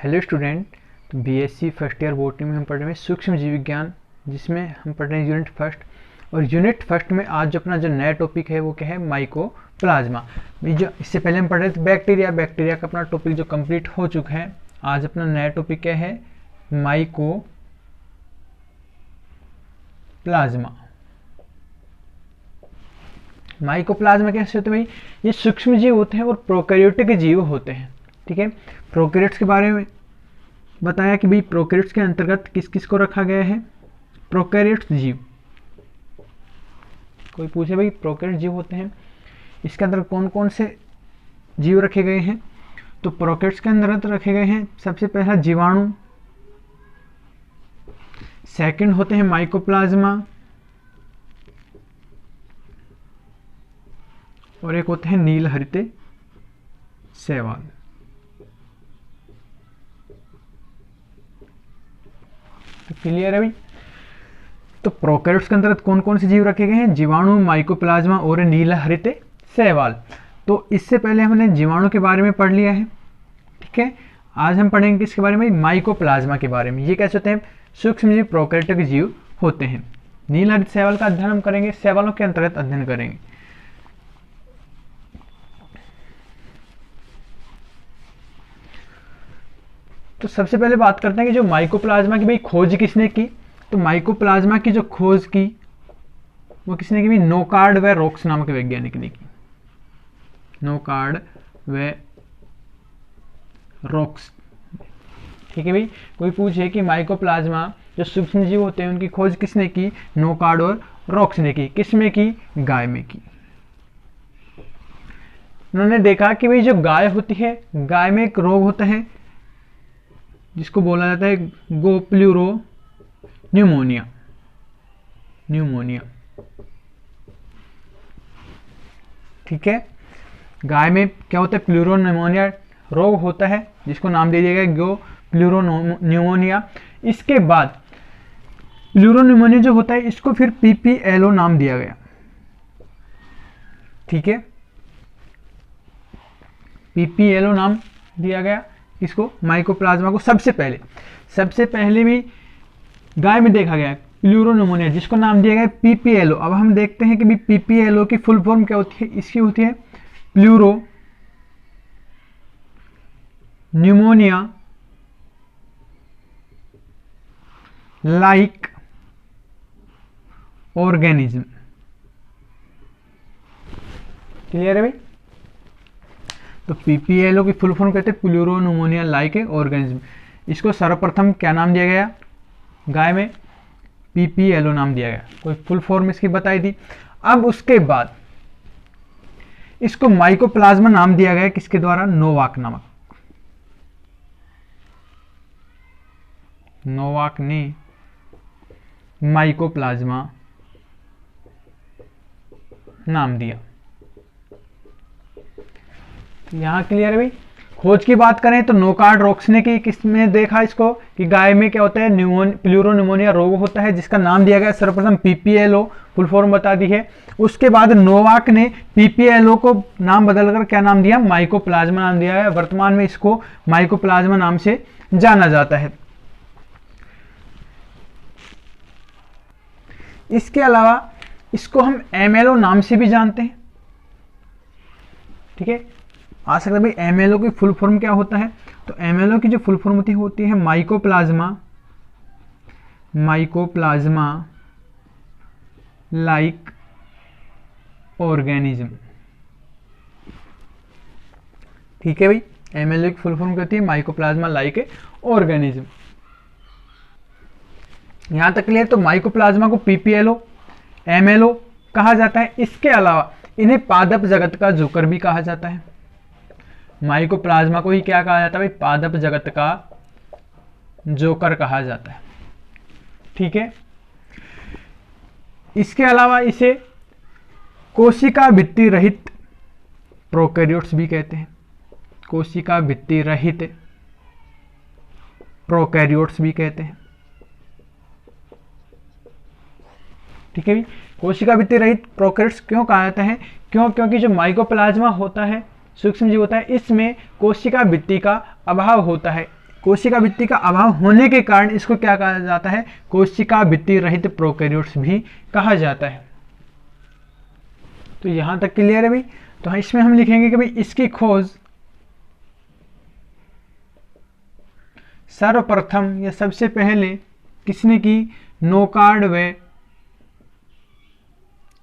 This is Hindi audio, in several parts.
हेलो स्टूडेंट, तो बीएससी फर्स्ट ईयर बॉटनी में हम पढ़ रहे हैं सूक्ष्म जीव विज्ञान, जिसमें हम पढ़ रहे हैं यूनिट फर्स्ट। और यूनिट फर्स्ट में आज अपना जो नया टॉपिक है वो क्या है, माइकोप्लाज्मा। जो इससे पहले हम पढ़ रहे थे बैक्टीरिया का अपना टॉपिक जो कंप्लीट हो चुका है। आज अपना नया टॉपिक क्या है, माइकोप्लाज्मा। माइकोप्लाज्मा कैसे होते हैं भाई, ये सूक्ष्म जीव होते हैं और प्रोकैरियोटिक जीव होते हैं। ठीक है, प्रोकैरियोट्स के बारे में बताया कि भाई प्रोकैरियोट्स के अंतर्गत किस किस को रखा गया है, प्रोकैरियोट्स जीव। कोई पूछे भाई प्रोकैरियोट जीव होते हैं, इसके अंदर कौन कौन से जीव रखे गए हैं, तो प्रोकैरियोट्स के अंदर रखे गए हैं सबसे पहला जीवाणु, सेकंड होते हैं माइकोप्लाज्मा, और एक होते हैं नील हरित शैवाल। क्लियर है भाई। तो प्रोकैरियोट्स के अंतर्गत कौन कौन से जीव रखे गए हैं, जीवाणु, माइकोप्लाज्मा और नील हरित शैवाल। तो इससे पहले हमने जीवाणु के बारे में पढ़ लिया है। ठीक है, आज हम पढ़ेंगे किसके बारे में, माइकोप्लाज्मा के बारे में। ये कैसे होते हैं, सूक्ष्म जीव प्रोकैरियोटिक जीव होते हैं। नील हरित शैवाल का अध्ययन हम करेंगे, शैवालों के अंतर्गत अध्ययन करेंगे। तो सबसे पहले बात करते हैं कि जो माइकोप्लाज्मा की भाई खोज किसने की। तो माइकोप्लाज्मा की जो खोज की वो किसने की भाई, नोकार्ड व रॉक्स नामक वैज्ञानिक ने की। नोकार्ड व रॉक्स। ठीक है भाई, कोई पूछे कि माइकोप्लाज्मा जो सूक्ष्म जीव होते हैं उनकी खोज किसने की, नोकार्ड और रॉक्स ने की। किसमें की, गाय में की। उन्होंने देखा कि भाई जो गाय होती है, गाय में एक रोग होता है जिसको बोला जाता है गोप्लूरो न्यूमोनिया। ठीक है, गाय में क्या होता है, प्लूरो न्यूमोनिया रोग होता है, जिसको नाम दे दिया गया गोप्लूरो न्यूमोनिया। इसके बाद प्लूरो न्यूमोनिया जो होता है इसको फिर पीपीएलओ नाम दिया गया। ठीक है, पीपीएलओ नाम दिया गया इसको, माइकोप्लाज्मा को। सबसे पहले भी गाय में देखा गया प्लूरो न्यूमोनिया, जिसको नाम दिया गया पीपीएलओ। अब हम देखते हैं कि भी पीपीएलओ की फुल फॉर्म क्या होती है। इसकी होती है pleuro pneumonia like organism. Clear है भाई। तो पीपीएलओ की फुल फॉर्म कहते हैं प्लूरो न्यूमोनिया लाइक ऑर्गेनिज्म। इसको सर्वप्रथम क्या नाम दिया गया, गाय में पीपीएलओ नाम दिया गया। कोई फुल फॉर्म इसकी बताई थी। अब उसके बाद इसको माइकोप्लाज्मा नाम दिया गया किसके द्वारा, नोवाक ने माइकोप्लाज्मा नाम दिया। यहां क्लियर है भाई। खोज की बात करें तो नोकार्ड रॉक्स ने की, किसमें देखा इसको कि गाय में क्या होता है, प्लूरो न्यूमोनिया रोग होता है, जिसका नाम दिया गया सर्वप्रथम पीपीएलओ, फुल फॉर्म बता दी है। उसके बाद नोवाक ने पीपीएलओ को नाम बदलकर क्या नाम दिया, माइकोप्लाज्मा नाम दिया है। वर्तमान में इसको माइकोप्लाज्मा नाम से जाना जाता है। इसके अलावा इसको हम एमएलओ नाम से भी जानते हैं। ठीक है, आ सकता है भाई एमएलओ की फुल फॉर्म क्या होता है। तो एमएलओ की जो फुल फॉर्म होती है माइकोप्लाज्मा लाइक ऑर्गेनिज्म। ठीक है भाई, एमएलओ की फुल फॉर्म क्या होती है, माइकोप्लाज्मा लाइक ऑर्गेनिज्म। यहां तक क्लियर। तो माइकोप्लाज्मा को पीपीएलओ, एमएलओ कहा जाता है। इसके अलावा इन्हें पादप जगत का जोकर भी कहा जाता है। माइकोप्लाज्मा को ही क्या कहा जाता है भाई, पादप जगत का जोकर कहा जाता है। ठीक है, इसके अलावा इसे कोशिका भित्ति रहित प्रोकैरियोट्स भी कहते हैं। कोशिका भित्ति रहित प्रोकैरियोट्स भी कहते हैं। ठीक है, कोशिका भित्ति रहित प्रोकैरियोट्स क्यों कहा जाता है, क्योंकि जो माइकोप्लाज्मा होता है सूक्ष्म जीव होता है, इसमें कोशिका भित्ति का अभाव होता है। कोशिका भित्ति का अभाव होने के कारण इसको क्या कहा जाता है, कोशिका भित्ति रहित प्रोकैरियोट्स भी कहा जाता है। तो यहां तक क्लियर है भाई। तो इसमें हम लिखेंगे कि भाई इसकी खोज सर्वप्रथम या सबसे पहले किसने की, नोकार्ड व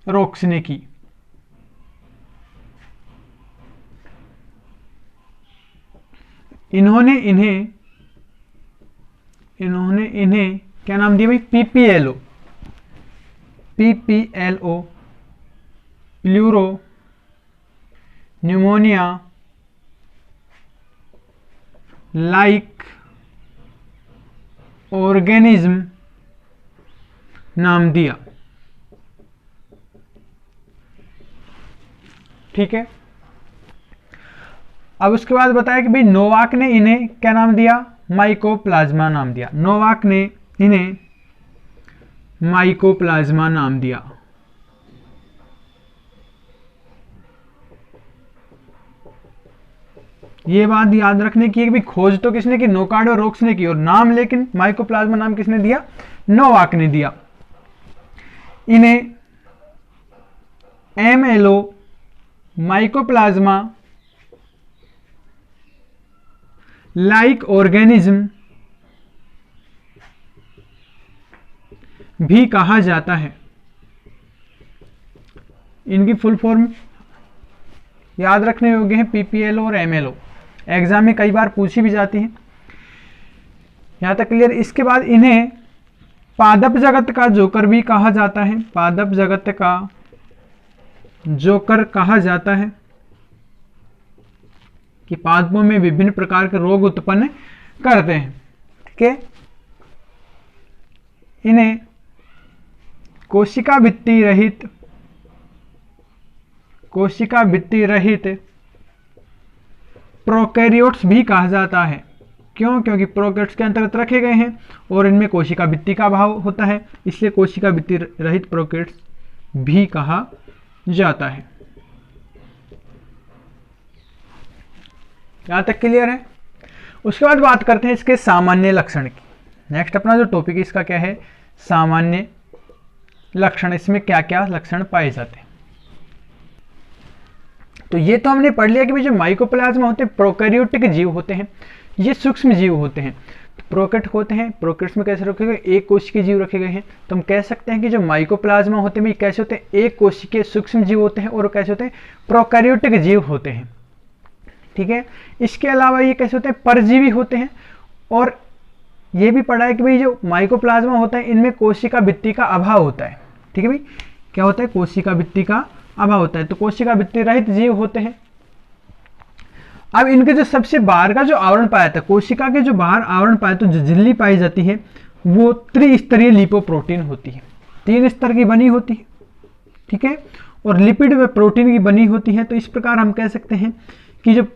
रोक्स ने की। इन्होंने इन्हें क्या नाम दिया भाई, PPLO pleuro pneumonia like organism नाम दिया। ठीक है। अब उसके बाद बताया कि भाई नोवाक ने इन्हें क्या नाम दिया, माइकोप्लाज्मा नाम दिया। नोवाक ने इन्हें माइकोप्लाज्मा नाम दिया। ये बात याद रखने की है कि भाई खोज तो किसने की, नोकार्ड और रोक्स ने की, और नाम लेकिन माइकोप्लाज्मा नाम किसने दिया, नोवाक ने दिया। इन्हें एमएलओ माइकोप्लाज्मा लाइक ऑर्गेनिज्म भी कहा जाता है। इनकी फुल फॉर्म याद रखने योग्य है, पीपीएलओ और एमएलओ। एग्जाम में कई बार पूछी भी जाती है। यहां तक क्लियर। इसके बाद इन्हें पादप जगत का जोकर भी कहा जाता है, पादप जगत का जोकर कहा जाता है, कि पादपों में विभिन्न प्रकार के रोग उत्पन्न करते हैं। ठीक है। इन्हें कोशिका भित्ति रहित प्रोकैरियोट्स भी कहा जाता है। क्यों? क्योंकि प्रोकैरियोट्स के अंतर्गत रखे गए हैं और इनमें कोशिका भित्ति का अभाव होता है, इसलिए कोशिका भित्ति रहित प्रोकैरियोट्स भी कहा जाता है। यहां तक क्लियर है। उसके बाद बात करते हैं इसके सामान्य लक्षण की। नेक्स्ट अपना जो टॉपिक है इसका क्या है, सामान्य लक्षण। इसमें क्या क्या लक्षण पाए जाते हैं। तो ये तो हमने पढ़ लिया कि भाई जो माइकोप्लाज्मा होते हैं प्रोकैरियोटिक जीव होते हैं, ये सूक्ष्म जीव होते हैं। तो प्रोकैरियोट होते हैं, प्रोकैरियोट्स में कैसे रखे गए, एक कोशिकीय जीव रखे गए हैं। तो हम कह सकते हैं कि जो माइकोप्लाज्मा होते हैं कैसे होते हैं, एक कोशिकीय सूक्ष्म जीव होते हैं, और कैसे होते हैं, प्रोकैरियोटिक जीव होते हैं। ठीक है। इसके अलावा ये कैसे होते हैं, परजीवी होते हैं। और ये भी पढ़ा है कि भाई जो माइकोप्लाज्मा होता है इनमें कोशिका भित्ति का अभाव होता है। ठीक है भाई, क्या होता है, कोशिका भित्ति का अभाव होता है। तो कोशिका भित्ति रहित जीव होते हैं। अब इनके जो सबसे बाहर का जो आवरण पाया था, कोशिका के जो बाहर आवरण पाया तो जो झिल्ली पाई जाती है वो त्रिस्तरीय लिपोप्रोटीन होती है, 3 स्तर की बनी होती है। ठीक है। और लिपिड व प्रोटीन की बनी होती है। तो इस प्रकार हम कह सकते हैं कि जो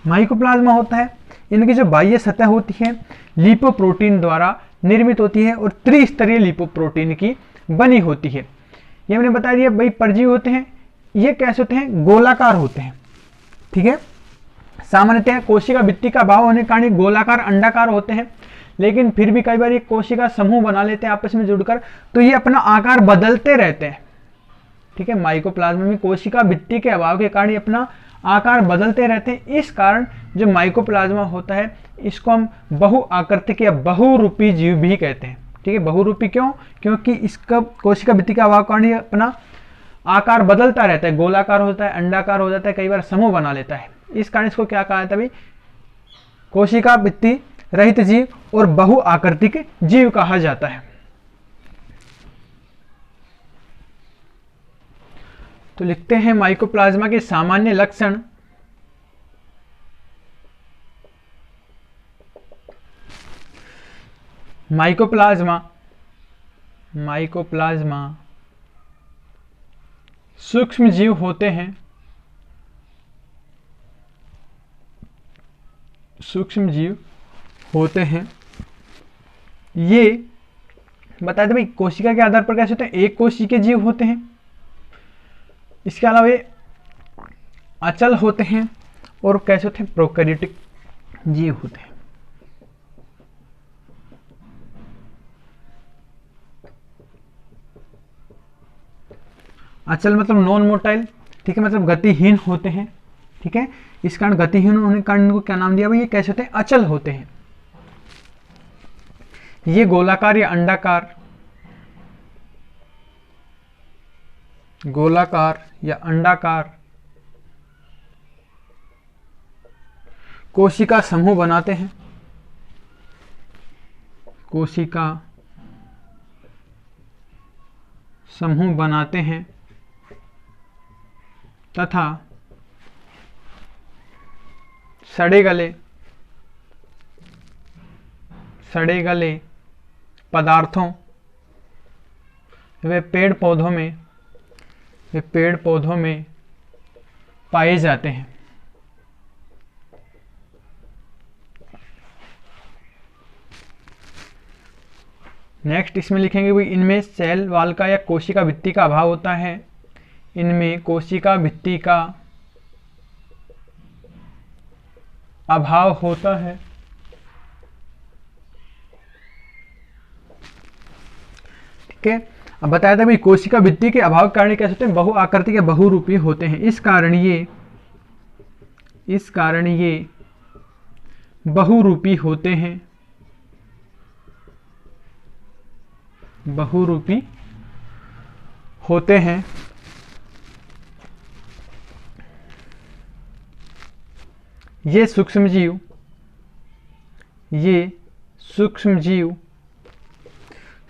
माइकोप्लाज्मा होता है इनकी जो बाह्य सतह होती है लिपोप्रोटीन द्वारा निर्मित होती है, और त्रिस्तरीय लिपोप्रोटीन की बनी होती है। ये मैंने बता दिया भाई। परजीवी होते हैं, ये कैसे होते हैं, गोलाकार होते हैं। ठीक है। सामान्यतः कोशिका भित्ति का अभाव होने के कारण गोलाकार अंडाकार होते हैं, लेकिन फिर भी कई बार ये कोशिका समूह बना लेते हैं आपस में जुड़कर, तो ये अपना आकार बदलते रहते हैं। ठीक है। माइकोप्लाज्मा में कोशिका भित्ति के अभाव के कारण ये अपना आकार बदलते रहते हैं। इस कारण जो माइकोप्लाज्मा होता है इसको हम बहुआकृतिक या बहुरूपी जीव भी कहते हैं। ठीक है। बहुरूपी क्यों? क्योंकि इसका कोशिका भित्ति का अभाव कारण ये अपना आकार बदलता रहता है, गोलाकार होता है, अंडाकार हो जाता है, कई बार समूह बना लेता है। इस कारण इसको क्या कहा जाता है भाई, कोशिका भित्ति रहित जीव और बहुआकृतिक जीव कहा जाता है। तो लिखते हैं माइकोप्लाज्मा के सामान्य लक्षण। माइकोप्लाज्मा सूक्ष्म जीव होते हैं, ये बता दें भाई कोशिका के आधार पर कैसे होते हैं, एक कोशिकीय जीव होते हैं। इसके अलावा ये अचल होते हैं और कैसे होते हैं, प्रोकैरियोटिक जीव होते हैं। अचल मतलब नॉन मोटाइल, ठीक है, मतलब गतिहीन होते हैं, ठीक है। इस कारण गतिहीन होने के कारण इनको क्या नाम दिया भाई, ये कैसे होते हैं, अचल होते हैं। ये गोलाकार या अंडाकार, गोलाकार या अंडाकार कोशिका समूह बनाते हैं, कोशिका समूह बनाते हैं तथा सड़े गले पदार्थों वे पेड़ पौधों में पाए जाते हैं। नेक्स्ट इसमें लिखेंगे भाई, इनमें सेल वाल का या कोशिका भित्ति का अभाव होता है। इनमें कोशिका भित्ति का अभाव होता है। ठीक है, अब बताया था भाई कोशिका भित्ति के अभाव के कारण कैसे होते हैं, बहुआकृति या बहुरूपी होते हैं। इस कारण ये बहुरूपी होते हैं, बहुरूपी होते हैं। ये सूक्ष्म जीव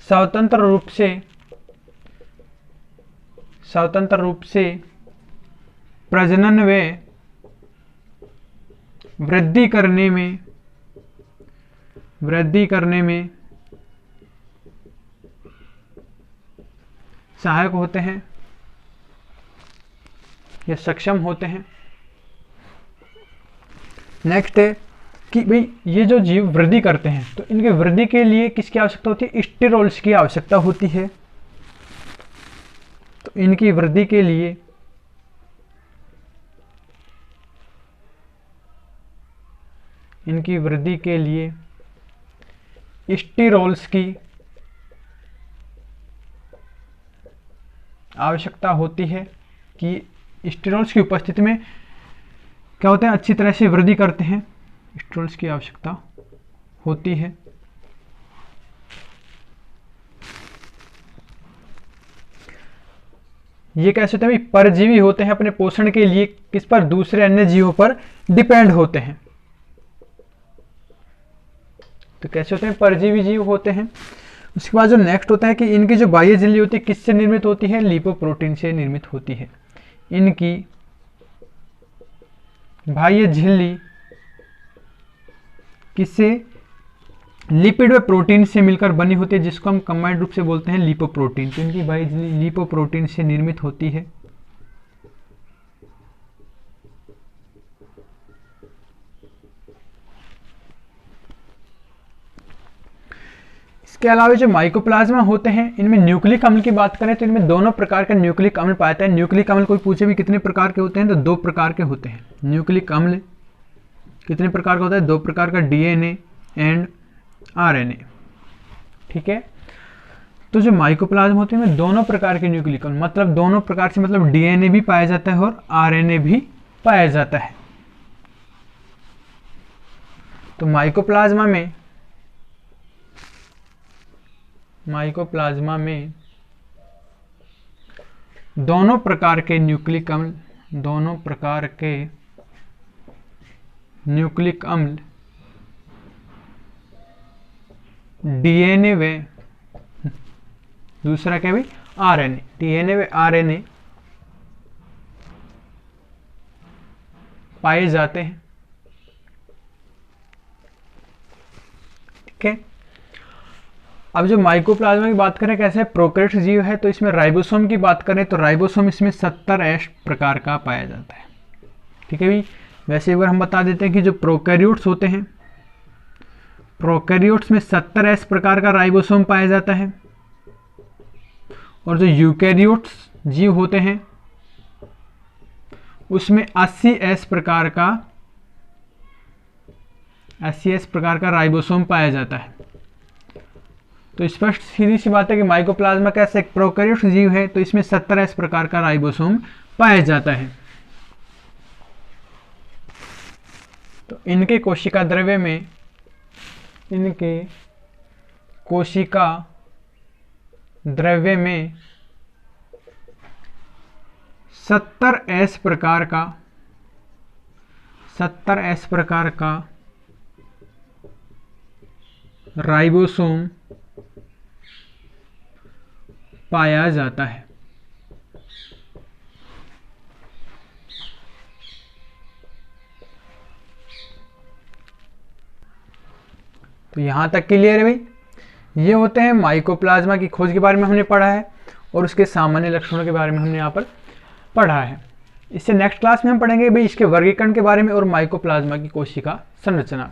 स्वतंत्र रूप से प्रजनन व वृद्धि करने में सहायक होते हैं या सक्षम होते हैं। नेक्स्ट है कि भाई ये जो जीव वृद्धि करते हैं तो इनके वृद्धि के लिए किसकी आवश्यकता होती है, स्टेरॉल्स की आवश्यकता होती है। तो इनकी वृद्धि के लिए स्टेरॉल्स की आवश्यकता होती है कि स्टेरॉल्स की उपस्थिति में क्या होते हैं, अच्छी तरह से वृद्धि करते हैं। स्टेरॉल्स की आवश्यकता होती है। ये कैसे होते हैं भाई, परजीवी होते हैं, अपने पोषण के लिए किस पर, दूसरे अन्य जीवों पर डिपेंड होते हैं। तो कैसे होते हैं, परजीवी जीव होते हैं। उसके बाद जो नेक्स्ट होता है कि इनकी जो बाह्य झिल्ली होती है किससे निर्मित होती है, लिपोप्रोटीन से निर्मित होती है। इनकी बाह्य झिल्ली किससे, लिपिड व प्रोटीन से मिलकर बनी होती है, जिसको हम कंबाइंड रूप से बोलते हैं लिपोप्रोटीन। तो इनकी बाह्य झिल्ली लिपोप्रोटीन से निर्मित होती है। इसके अलावा जो माइकोप्लाज्मा होते हैं इनमें न्यूक्लिक अम्ल की बात करें तो इनमें दोनों प्रकार का न्यूक्लिक अम्ल पाया जाता है। न्यूक्लिक अम्ल कोई पूछे भी कितने प्रकार के होते हैं तो 2 प्रकार के होते हैं। न्यूक्लिक अम्ल कितने प्रकार का होता है, 2 प्रकार का, डीएनए एंड आरएनए। ठीक है, तो जो माइकोप्लाज्मा होते हैं दोनों प्रकार के न्यूक्लिक अम्ल, मतलब दोनों प्रकार से, मतलब डीएनए भी पाया जाता है और आरएनए भी पाया जाता है। तो माइकोप्लाज्मा में दोनों प्रकार के न्यूक्लिक अम्ल डीएनए व दूसरा क्या भाई, आरएनए, डीएनए व आरएनए पाए जाते हैं। ठीक है, अब जो माइकोप्लाज्मा की बात करें कैसे प्रोकैरियोट्स जीव है तो इसमें राइबोसोम की बात करें तो राइबोसोम इसमें 70S प्रकार का पाया जाता है। ठीक है भाई, वैसे एक बार हम बता देते हैं कि जो प्रोकैरियोट्स होते हैं, प्रोकैरियोट्स में 70S प्रकार का राइबोसोम पाया जाता है और जो यूकैरियोट्स जीव होते हैं उसमें 80S प्रकार का राइबोसोम पाया जाता है। तो स्पष्ट सीधी सी बात है कि माइकोप्लाज्मा कैसे एक प्रोकैरियोट जीव है, तो इसमें 70 इस प्रकार का राइबोसोम पाया जाता है। तो इनके कोशिका द्रव्य में 70 एस प्रकार का राइबोसोम पाया जाता है। तो यहां तक क्लियर है भाई। ये होते हैं माइकोप्लाज्मा की खोज के बारे में हमने पढ़ा है और उसके सामान्य लक्षणों के बारे में हमने यहाँ पर पढ़ा है। इससे नेक्स्ट क्लास में हम पढ़ेंगे भाई इसके वर्गीकरण के बारे में और माइकोप्लाज्मा की कोशिका संरचना।